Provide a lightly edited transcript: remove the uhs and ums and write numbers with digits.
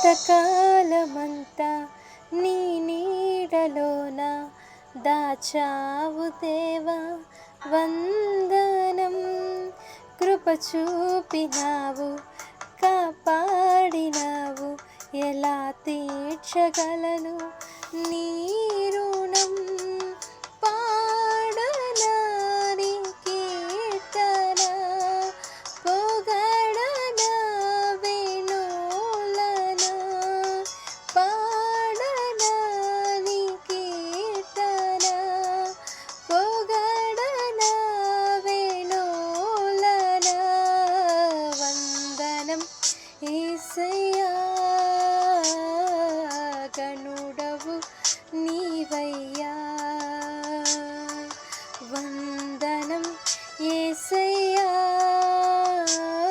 బ్రతకాలమంతా నీ నీడలోన దాచావు దేవా వందనం. కృప చూపినావు, కాపాడినావు, ఎలా తీర్చగలను నీ రుణం.